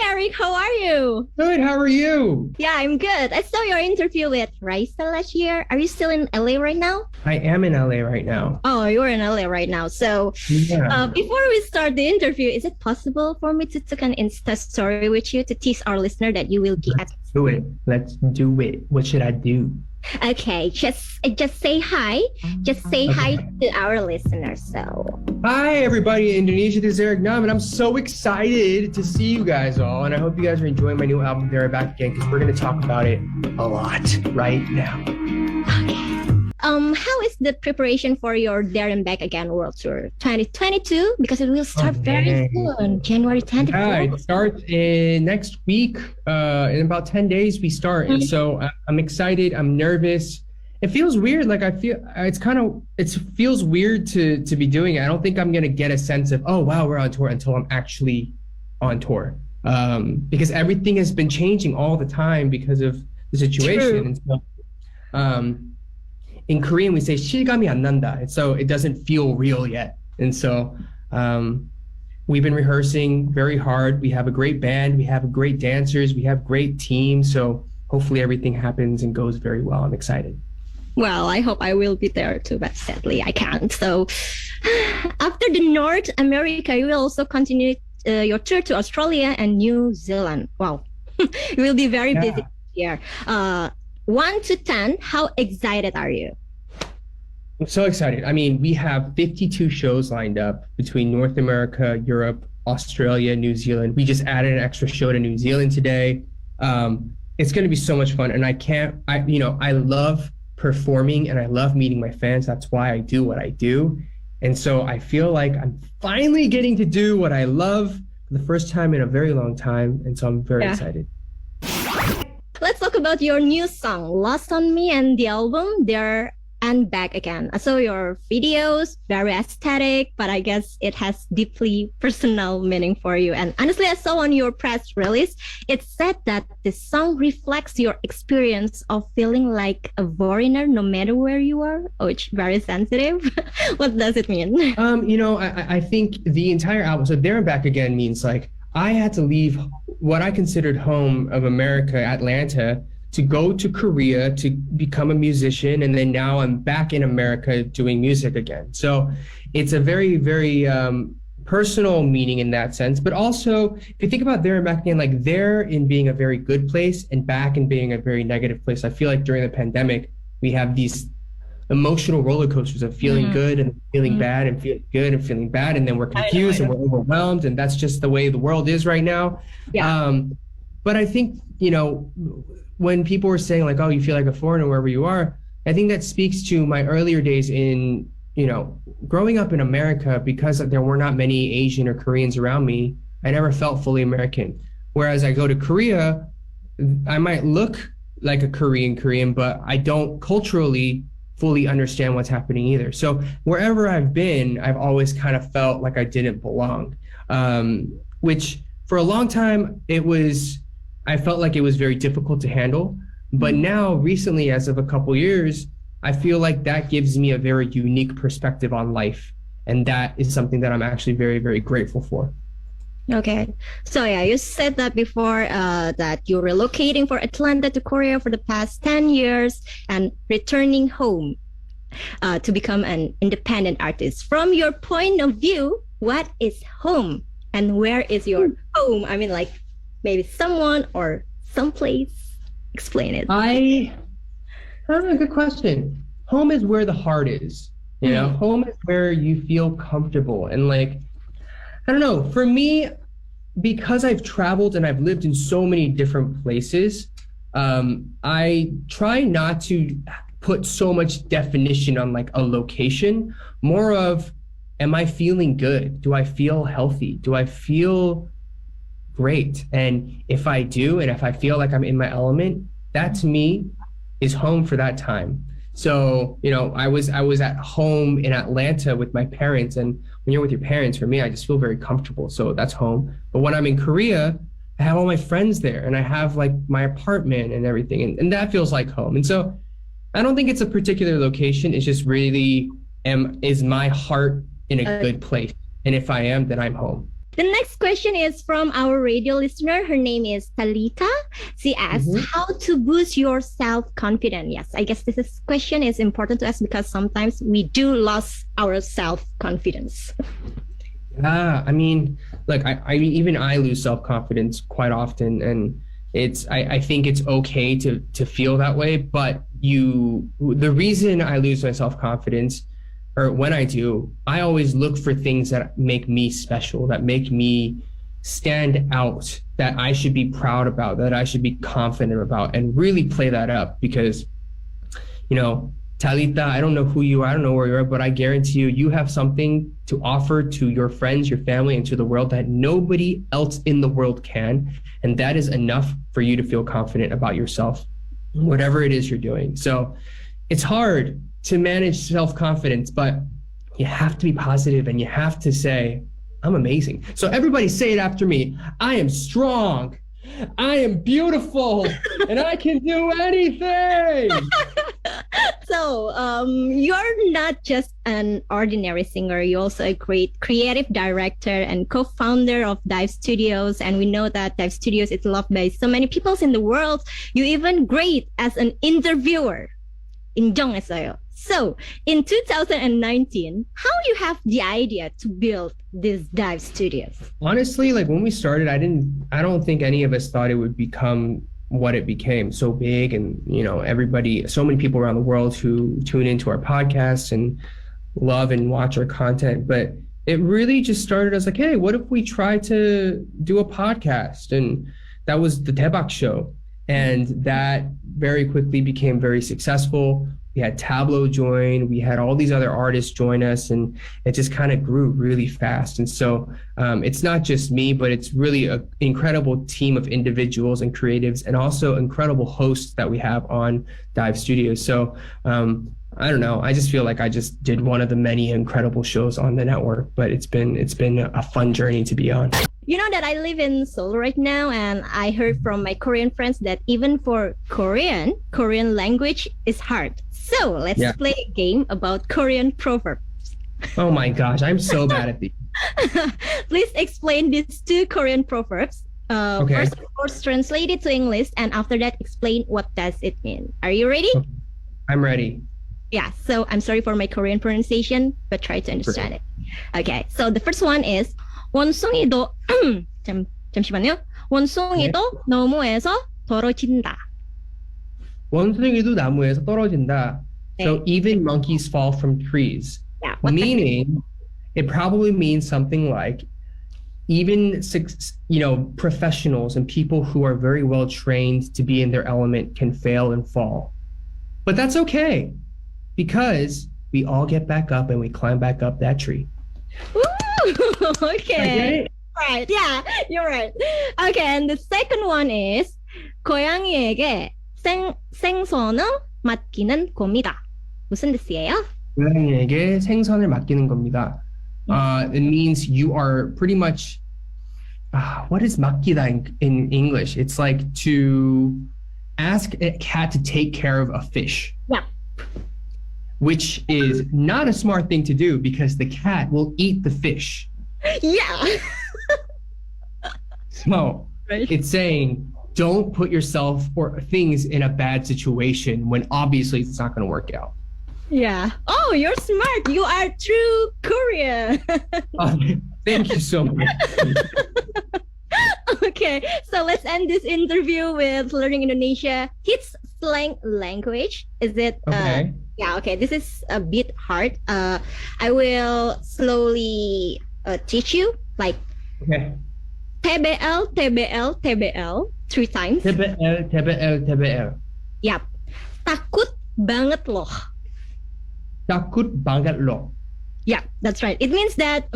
Eric, how are you? Good. How are you? Yeah, I'm good. I saw your interview with Raisa last year. Are you still in LA right now? I am in LA right now. Oh, you're in LA right now. So, Yeah. before we start the interview, is it possible for me to take an Insta story with you to tease our listener that you will be at? Do it. Let's do it. What should I do? Okay, just say hi. Just say hi to our listeners. So, Hi, everybody in Indonesia. This is Eric Nam, and I'm so excited to see you guys all. And I hope you guys are enjoying my new album, There and Back Again, because we're going to talk about it a lot right now. okay. How is the preparation for your There and Back Again World Tour 2022? Because it will start very soon, January 24th. Yeah, it starts in next week. In about 10 days, we start. And so I'm excited. I'm nervous. It feels weird. Like I feel it feels weird to be doing it. I don't think I'm going to get a sense of, oh, wow, we're on tour until I'm actually on tour. Because everything has been changing all the time because of the situation. True. And so, in Korean, we say 실감이 안 난다. And so it doesn't feel real yet. And so we've been rehearsing very hard. We have a great band. We have great dancers. We have great team. So hopefully everything happens and goes very well. I'm excited. Well, I hope I will be there too, but sadly I can't. So after the North America, you will also continue your tour to Australia and New Zealand. Wow. You will be very busy here. 1 to 10, how excited are you? I'm so excited. I mean, we have 52 shows lined up between North America, Europe, Australia, New Zealand. We just added an extra show to New Zealand today. It's going to be so much fun. And I love performing and I love meeting my fans. That's why I do what I do. And so I feel like I'm finally getting to do what I love for the first time in a very long time. And so I'm very excited. Let's talk about your new song, Lost on Me, and the album, There and Back Again. I saw your videos, very aesthetic, but I guess it has deeply personal meaning for you. And honestly, I saw on your press release, it said that the song reflects your experience of feeling like a foreigner no matter where you are, which is very sensitive. What does it mean? I think the entire album, so There and Back Again means like, I had to leave what I considered home of America, Atlanta, to go to Korea to become a musician. And then now I'm back in America doing music again. So it's a very, very personal meaning in that sense. But also, if you think about There and Back Again, like there in being a very good place and back in being a very negative place. I feel like during the pandemic, we have these emotional roller coasters of feeling good and feeling bad and feeling good and feeling bad, and then we're confused and we're overwhelmed, and that's just the way the world is right now. But I think when people were saying like, oh, you feel like a foreigner wherever you are, I think that speaks to my earlier days in growing up in America. Because there were not many Asian or Koreans around me, I never felt fully American. Whereas I go to Korea, I might look like a Korean, but I don't culturally fully understand what's happening either. So wherever I've been, I've always kind of felt like I didn't belong, which for a long time I felt like it was very difficult to handle. But now recently, as of a couple years, I feel like that gives me a very unique perspective on life. And that is something that I'm actually very, very grateful for. Okay. So you said that before that you're relocating from Atlanta to Korea for the past 10 years and returning home to become an independent artist. From your point of view, what is home and where is your home? I mean, like maybe someone or someplace. Explain it. I don't know, good question. Home is where the heart is. Home is where you feel comfortable. And like, I don't know, for me, because I've traveled and I've lived in so many different places, I try not to put so much definition on like a location, more of, am I feeling good? Do I feel healthy? Do I feel great? And if I do, and if I feel like I'm in my element, that to me is home for that time. So, I was at home in Atlanta with my parents, and when you're with your parents, for me, I just feel very comfortable. So that's home. But when I'm in Korea, I have all my friends there and I have like my apartment and everything. And that feels like home. And so I don't think it's a particular location. It's just really, is my heart in a good place? And if I am, then I'm home. The next question is from our radio listener. Her name is Talita. She asks, how to boost your self-confidence? Yes, I guess question is important to us because sometimes we do lose our self-confidence. Yeah, I mean, look, I lose self-confidence quite often, and I think it's okay to feel that way, but the reason I lose my self-confidence, or when I do, I always look for things that make me special, that make me stand out, that I should be proud about, that I should be confident about, and really play that up. Because, Talita, I don't know who you are, I don't know where you are, but I guarantee you have something to offer to your friends, your family, and to the world that nobody else in the world can. And that is enough for you to feel confident about yourself, whatever it is you're doing. So it's hard to manage self-confidence, but you have to be positive and you have to say, I'm amazing. So everybody say it after me. I am strong. I am beautiful. And I can do anything. So you're not just an ordinary singer. You're also a great creative director and co-founder of Dive Studios. And we know that Dive Studios is loved by so many people in the world. You're even great as an interviewer. 인정했어요. So in 2019, how you have the idea to build this Dive Studios? Honestly, like when we started, I don't think any of us thought it would become what it became, so big, and everybody, so many people around the world who tune into our podcasts and love and watch our content. But it really just started as like, hey, what if we try to do a podcast? And that was the Tebak show. And that very quickly became very successful. We had Tableau join, we had all these other artists join us, and it just kind of grew really fast. And so it's not just me, but it's really an incredible team of individuals and creatives, and also incredible hosts that we have on Dive Studios. So I don't know, I just feel like I just did one of the many incredible shows on the network, but it's been a fun journey to be on. You know that I live in Seoul right now, and I heard from my Korean friends that even for Korean language is hard. So let's play a game about Korean proverbs. Oh my gosh, I'm so bad at these. Please explain these two Korean proverbs. Okay. First translate it to English, and after that, explain what does it mean. Are you ready? Okay. I'm ready. Yeah, so I'm sorry for my Korean pronunciation, but try to understand it. Okay, so the first one is 원숭이도 잠시만요. 원숭이도 나무에서 떨어진다. 원숭이도 나무에서 떨어진다. 네. So even monkeys fall from trees. Yeah, meaning it probably means something like even professionals and people who are very well trained to be in their element can fail and fall. But that's okay, because we all get back up and we climb back up that tree. Okay. Right. Yeah, you're right. Okay, and the second one is 고양이에게 생선을 맡기는 겁니다. 무슨 뜻이에요? 고양이에게 생선을 맡기는 겁니다. It means you are pretty much what is 맡기다 in English? It's like to ask a cat to take care of a fish. Yeah. Which is not a smart thing to do, because the cat will eat the fish. Yeah. So It's saying don't put yourself or things in a bad situation when obviously it's not going to work out. Yeah. Oh, you're smart. You are true Korean. Thank you so much. Okay, so let's end this interview with Learning Indonesia. Kids slang language. Is it? Okay. Yeah. Okay. This is a bit hard. I will slowly teach you. Like. Okay. TBL, TBL, TBL 3 times. TBL, TBL, TBL. Yap. Takut banget loh. Takut banget loh. Yeah, that's right. It means that,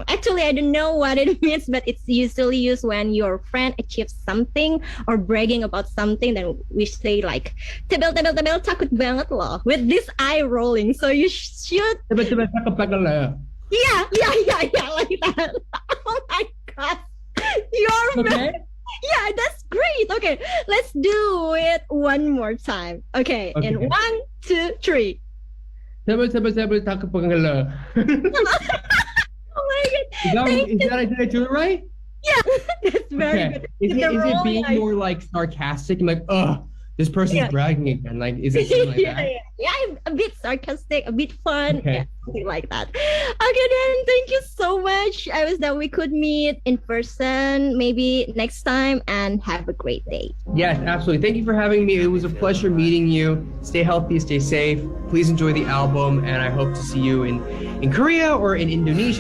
actually, I don't know what it means, but it's usually used when your friend achieves something or bragging about something. Then we say like, tebel, tebel, tebel, takut banget loh, with this eye rolling. So you should. Tebel, tebel, takut banget loh. Yeah, like that. Oh my God. You're okay. Yeah, that's great. Okay, let's do it one more time. Okay. In 1, 2, 3. Tebel, tebel, tebel, takut banget loh. Oh my god. Did I do it right? Yeah, that's very Okay. good. Is The it role, being more like sarcastic? I'm like, ugh, this person's yeah. bragging again. Like, is it something like yeah, that? yeah, yeah, a bit sarcastic, a bit fun, yeah, Okay. something like that. Okay, then thank you so much. I wish that we could meet in person maybe next time and have a great day. Yes, absolutely. Thank you for having me. It was a pleasure meeting you. Stay healthy, stay safe. Please enjoy the album, and I hope to see you in Korea or in Indonesia.